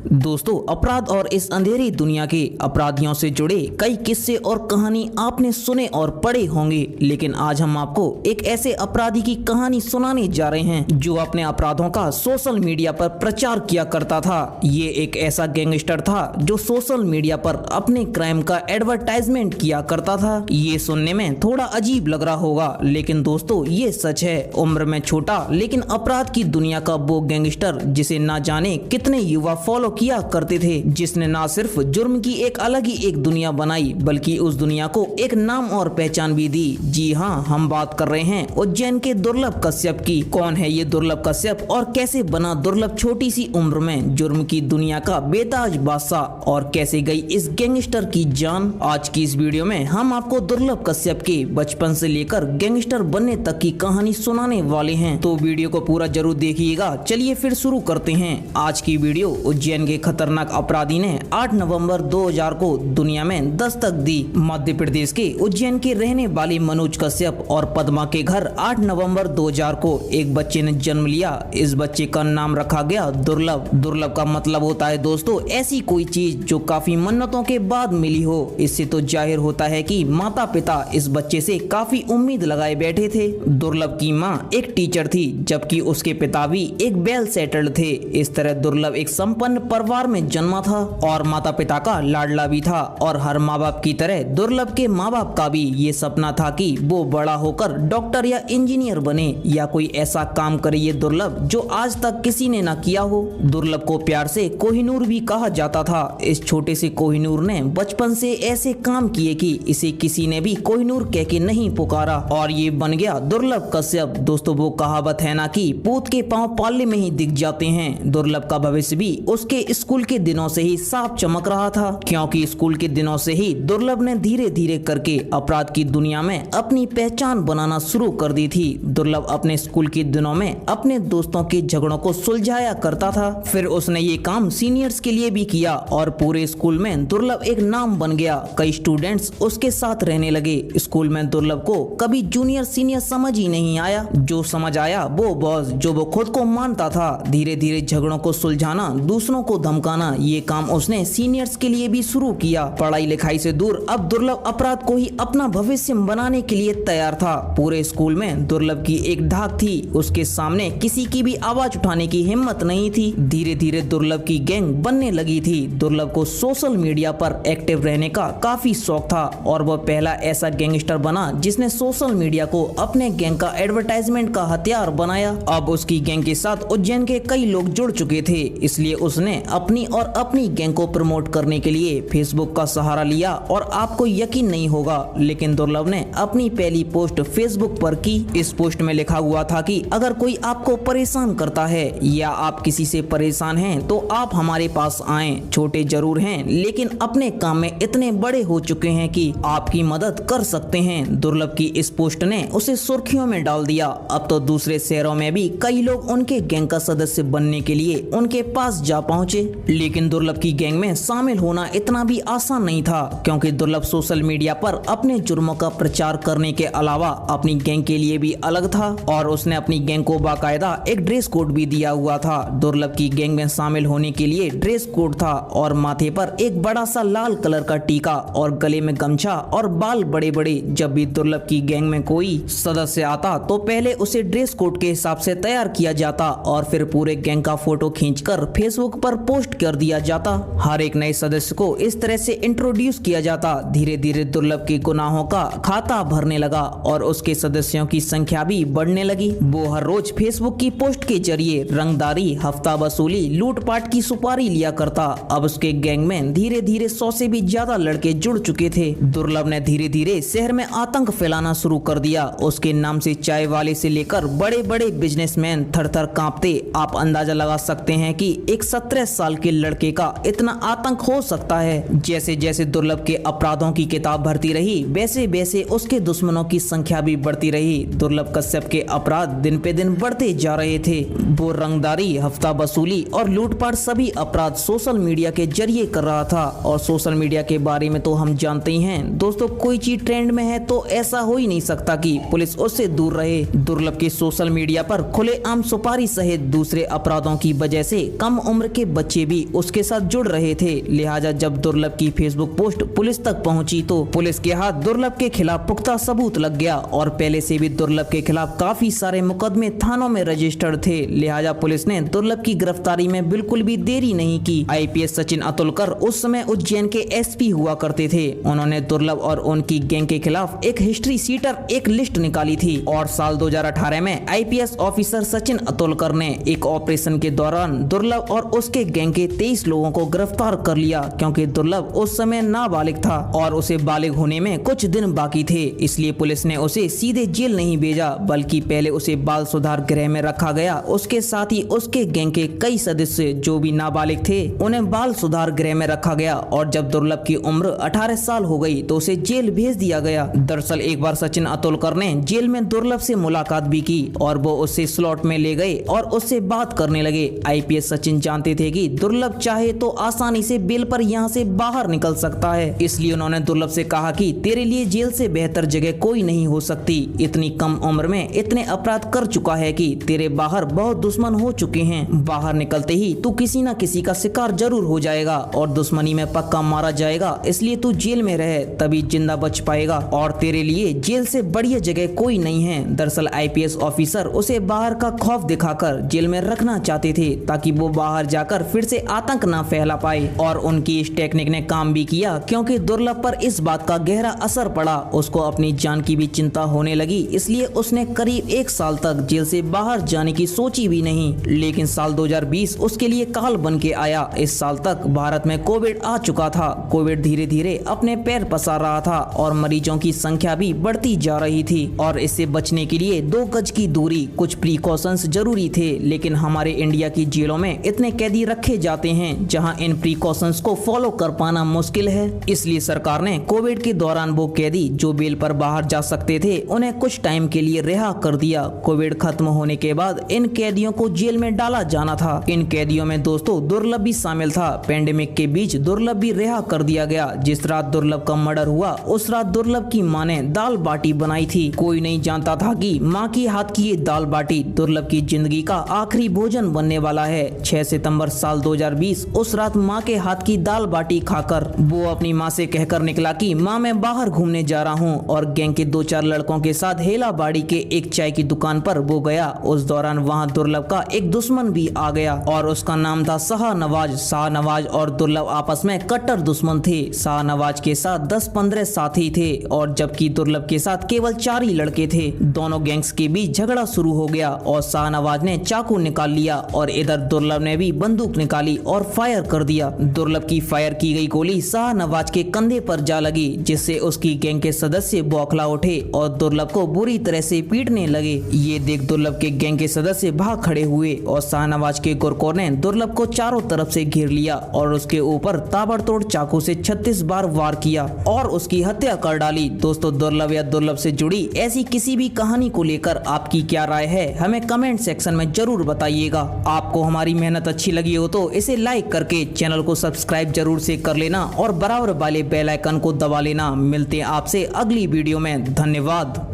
दोस्तों, अपराध और इस अंधेरी दुनिया के अपराधियों से जुड़े कई किस्से और कहानी आपने सुने और पढ़े होंगे, लेकिन आज हम आपको एक ऐसे अपराधी की कहानी सुनाने जा रहे हैं जो अपने अपराधों का सोशल मीडिया पर प्रचार किया करता था। ये एक ऐसा गैंगस्टर था जो सोशल मीडिया पर अपने क्राइम का एडवर्टाइजमेंट किया करता था। ये सुनने में थोड़ा अजीब लग रहा होगा, लेकिन दोस्तों ये सच है। उम्र में छोटा लेकिन अपराध की दुनिया का वो गैंगस्टर जिसे ना जाने कितने युवा फॉलो किया करते थे, जिसने ना सिर्फ जुर्म की एक अलग ही एक दुनिया बनाई बल्कि उस दुनिया को एक नाम और पहचान भी दी। जी हाँ, हम बात कर रहे हैं उज्जैन के दुर्लभ कश्यप की। कौन है ये दुर्लभ कश्यप और कैसे बना दुर्लभ छोटी सी उम्र में जुर्म की दुनिया का बेताज बादशाह, और कैसे गई इस गैंगस्टर की जान। आज की इस वीडियो में हम आपको दुर्लभ कश्यप के बचपन से लेकर गैंगस्टर बनने तक की कहानी सुनाने वाले हैं, तो वीडियो को पूरा जरूर देखिएगा। चलिए फिर शुरू करते हैं आज की वीडियो। उज्जैन के खतरनाक अपराधी ने 8 नवंबर 2000 को दुनिया में दस्तक दी। मध्य प्रदेश के उज्जैन के रहने वाले मनोज कश्यप और पद्मा के घर 8 नवंबर 2000 को एक बच्चे ने जन्म लिया। इस बच्चे का नाम रखा गया दुर्लभ। दुर्लभ का मतलब होता है दोस्तों ऐसी कोई चीज जो काफी मन्नतों के बाद मिली हो। इससे तो जाहिर होता है कि माता पिता इस बच्चे से काफी उम्मीद लगाए बैठे थे। दुर्लभ की माँ एक टीचर थी, जबकि उसके पिता भी एक वेल सेटल्ड थे। इस तरह दुर्लभ एक संपन्न परिवार में जन्मा था और माता पिता का लाडला भी था। और हर माँ बाप की तरह दुर्लभ के माँ बाप का भी ये सपना था कि वो बड़ा होकर डॉक्टर या इंजीनियर बने या कोई ऐसा काम करे ये दुर्लभ जो आज तक किसी ने ना किया हो। दुर्लभ को प्यार से कोहिनूर भी कहा जाता था। इस छोटे से कोहिनूर ने बचपन से ऐसे काम किए कि इसे किसी ने भी कोहिनूर कह के नहीं पुकारा और ये बन गया दुर्लभ कश्यप। दोस्तों, वो कहावत है ना कि पूत के पांव पाले में ही दिख जाते हैं। दुर्लभ का भविष्य भी उसके स्कूल के दिनों से ही साफ चमक रहा था, क्योंकि स्कूल के दिनों से ही दुर्लभ ने धीरे धीरे करके अपराध की दुनिया में अपनी पहचान बनाना शुरू कर दी थी। दुर्लभ अपने स्कूल के दिनों में अपने दोस्तों के झगड़ों को सुलझाया करता था। फिर उसने ये काम सीनियर्स के लिए भी किया और पूरे स्कूल में दुर्लभ एक नाम बन गया। कई स्टूडेंट्स उसके साथ रहने लगे। स्कूल में दुर्लभ को कभी जूनियर सीनियर समझ ही नहीं आया। जो समझ आया वो बॉस, जो वो खुद को मानता था। धीरे धीरे झगड़ों को सुलझाना, दूसरों को धमकाना, ये काम उसने सीनियर्स के लिए भी शुरू किया। पढ़ाई लिखाई से दूर अब दुर्लभ अपराध को ही अपना भविष्य बनाने के लिए तैयार था। पूरे स्कूल में दुर्लभ की एक धाक थी, उसके सामने किसी की भी आवाज उठाने की हिम्मत नहीं थी। धीरे धीरे दुर्लभ की गैंग बनने लगी थी। दुर्लभ को सोशल मीडिया पर एक्टिव रहने का काफी शौक था और वह पहला ऐसा गैंगस्टर बना जिसने सोशल मीडिया को अपने गैंग का एडवर्टाइजमेंट का हथियार बनाया। अब उसकी गैंग के साथ उज्जैन के कई लोग जुड़ चुके थे, इसलिए उसने अपनी और अपनी गैंग को प्रमोट करने के लिए फेसबुक का सहारा लिया। और आपको यकीन नहीं होगा, लेकिन दुर्लभ ने अपनी पहली पोस्ट फेसबुक पर की। इस पोस्ट में लिखा हुआ था कि अगर कोई आपको परेशान करता है या आप किसी से परेशान हैं तो आप हमारे पास आएं। छोटे जरूर हैं लेकिन अपने काम में इतने बड़े हो चुके हैं कि आपकी मदद कर सकते हैं। दुर्लभ की इस पोस्ट ने उसे सुर्खियों में डाल दिया। अब तो दूसरे शहरों में भी कई लोग उनके गैंग का सदस्य बनने के लिए उनके पास जा पहुंचे। लेकिन दुर्लभ की गैंग में शामिल होना इतना भी आसान नहीं था, क्योंकि दुर्लभ सोशल मीडिया पर अपने जुर्मों का प्रचार करने के अलावा अपनी गैंग के लिए भी अलग था और उसने अपनी गैंग को बाकायदा एक ड्रेस कोड भी दिया हुआ था। दुर्लभ की गैंग में शामिल होने के लिए ड्रेस कोड था और माथे पर एक बड़ा सा लाल कलर का टीका और गले में गमछा और बाल बड़े बड़े। जब भी दुर्लभ की गैंग में कोई सदस्य आता तो पहले उसे ड्रेस कोड के हिसाब से तैयार किया जाता और फिर पूरे गैंग का फोटो खींचकर फेसबुक पर पोस्ट कर दिया जाता। हर एक नए सदस्य को इस तरह से इंट्रोड्यूस किया जाता। धीरे धीरे दुर्लभ के गुनाहों का खाता भरने लगा और उसके सदस्यों की संख्या भी बढ़ने लगी। वो हर रोज फेसबुक की पोस्ट के जरिए रंगदारी, हफ्ता वसूली, लूटपाट की सुपारी लिया करता। अब उसके गैंग में धीरे धीरे 100 से भी ज्यादा लड़के जुड़ चुके थे। दुर्लभ ने धीरे धीरे शहर में आतंक फैलाना शुरू कर दिया। उसके नाम से चाय वाले से लेकर बड़े बड़े बिजनेसमैन थर थर कांपते। आप अंदाजा लगा सकते हैं कि एक 17 साल के लड़के का इतना आतंक हो सकता है। जैसे जैसे दुर्लभ के अपराधों की किताब भरती रही, वैसे वैसे उसके दुश्मनों की संख्या भी बढ़ती रही। दुर्लभ कश्यप के अपराध दिन पे दिन बढ़ते जा रहे थे। वो रंगदारी, हफ्ता वसूली और लूटपाट सभी अपराध सोशल मीडिया के जरिए कर रहा था। और सोशल मीडिया के बारे में तो हम जानते ही हैं दोस्तों, कोई चीज ट्रेंड में है तो ऐसा हो ही नहीं सकता कि पुलिस उससे दूर रहे। दुर्लभ के सोशल मीडिया पर खुलेआम सुपारी सहित दूसरे अपराधों की वजह से कम उम्र के बच्चे भी उसके साथ जुड़ रहे थे। लिहाजा जब दुर्लभ की फेसबुक पोस्ट पुलिस तक पहुंची तो पुलिस के हाथ दुर्लभ के खिलाफ पुख्ता सबूत लग गया और पहले से भी दुर्लभ के खिलाफ काफी सारे मुकदमे थानों में रजिस्टर्ड थे। लिहाजा पुलिस ने दुर्लभ की गिरफ्तारी में बिल्कुल भी देरी नहीं की। आईपीएस सचिन अतुलकर उस समय उज्जैन के एसपी हुआ करते थे। उन्होंने दुर्लभ और उनकी गैंग के खिलाफ एक हिस्ट्री सीटर एक लिस्ट निकाली थी और साल 2018 में आईपीएस ऑफिसर सचिन अतुलकर ने एक ऑपरेशन के दौरान दुर्लभ और उसके गैंग के 23 लोगों को गिरफ्तार कर लिया, क्योंकि दुर्लभ उस समय नाबालिग था और उसे बालिग होने में कुछ दिन बाकी थे। इसलिए पुलिस ने उसे सीधे जेल नहीं भेजा, बल्कि पहले उसे बाल सुधार गृह में रखा गया। उसके साथ ही उसके गैंग के कई सदस्य जो भी नाबालिग थे उन्हें बाल सुधार गृह में रखा गया और जब दुर्लभ की उम्र 18 साल हो गई तो उसे जेल भेज दिया गया। दरअसल एक बार सचिन अतुलकर ने जेल में दुर्लभ से मुलाकात भी की और वो उससे स्लॉट में ले गए और उससे बात करने लगे। आईपीएस सचिन जानते थे कि दुर्लभ चाहे तो आसानी से बेल पर यहाँ से बाहर निकल सकता है, इसलिए उन्होंने दुर्लभ से कहा कि तेरे लिए जेल से बेहतर जगह कोई नहीं हो सकती। इतनी कम उम्र में इतने अपराध कर चुका है कि तेरे बाहर बहुत दुश्मन हो चुके हैं। बाहर निकलते ही तू किसी न किसी का शिकार जरूर हो जाएगा और दुश्मनी में पक्का मारा जाएगा, इसलिए तू जेल में रहे, तभी जिंदा बच पाएगा और तेरे लिए जेल से बढ़िया जगह कोई नहीं है। दरअसल आईपीएस ऑफिसर उसे बाहर का खौफ दिखाकर जेल में रखना चाहते थे ताकि वो बाहर जाकर फिर से आतंक ना फैला पाए और उनकी इस टेक्निक ने काम भी किया, क्योंकि दुर्लभ पर इस बात का गहरा असर पड़ा। उसको अपनी जान की भी चिंता होने लगी, इसलिए उसने करीब 1 साल तक जेल से बाहर जाने की सोची भी नहीं। लेकिन साल 2020 उसके लिए काल बन के आया। इस साल तक भारत में कोविड आ चुका था। कोविड धीरे धीरे अपने पैर पसार रहा था और मरीजों की संख्या भी बढ़ती जा रही थी और इससे बचने के लिए 2 गज की दूरी, कुछ प्रिकॉशंस जरूरी थे। लेकिन हमारे इंडिया की जेलों में इतने कैदी रखे जाते हैं जहां इन प्रिकॉशंस को फॉलो कर पाना मुश्किल है। इसलिए सरकार ने कोविड के दौरान वो कैदी जो बेल पर बाहर जा सकते थे उन्हें कुछ टाइम के लिए रिहा कर दिया। कोविड खत्म होने के बाद इन कैदियों को जेल में डाला जाना था। इन कैदियों में दोस्तों दुर्लभ भी शामिल था। पेंडेमिक के बीच दुर्लभ भी रिहा कर दिया गया। जिस रात दुर्लभ का मर्डर हुआ उस रात दुर्लभ की मां ने दाल बाटी बनाई थी। कोई नहीं जानता था कि मां की हाथ की ये दाल बाटी दुर्लभ की जिंदगी का आखिरी भोजन बनने वाला है। 6 सितंबर साल 2020 उस रात मां के हाथ की दाल बाटी खाकर वो अपनी मां से कहकर निकला कि मां मैं बाहर घूमने जा रहा हूं और गैंग के 2-4 लड़कों के साथ हेलाबाड़ी के एक चाय की दुकान पर वो गया। उस दौरान वहां दुर्लभ का एक दुश्मन भी आ गया और उसका नाम था शाहनवाज। शाहनवाज और दुर्लभ आपस में कट्टर दुश्मन थे। शाहनवाज के साथ 10-15 साथी थे और जबकि दुर्लभ के साथ केवल 4 ही लड़के थे। दोनों गैंग्स के बीच झगड़ा शुरू हो गया और शाहनवाज ने चाकू निकाल लिया और इधर दुर्लभ ने भी बंदूक निकाली और फायर कर दिया। दुर्लभ की फायर की गई गोली शाहनवाज के कंधे पर जा लगी, जिससे उसकी गैंग के सदस्य बौखला उठे और दुर्लभ को बुरी तरह से पीटने लगे। ये देख दुर्लभ के गैंग के सदस्य भाग खड़े हुए और शाहनवाज के गुरकोर ने दुर्लभ को चारों तरफ से घेर लिया और उसके ऊपर ताबड़तोड़ चाकू से 36 बार वार किया और उसकी हत्या कर डाली। दोस्तों दुर्लभ या दुर्लभ से जुड़ी ऐसी किसी भी कहानी को लेकर आपकी क्या राय है, हमें कमेंट सेक्शन में जरूर बताइएगा। आपको हमारी मेहनत अच्छी लगी हो तो इसे लाइक करके चैनल को सब्सक्राइब जरूर से कर लेना और बराबर वाले बेल आइकन को दबा लेना। मिलते हैं आपसे अगली वीडियो में। धन्यवाद।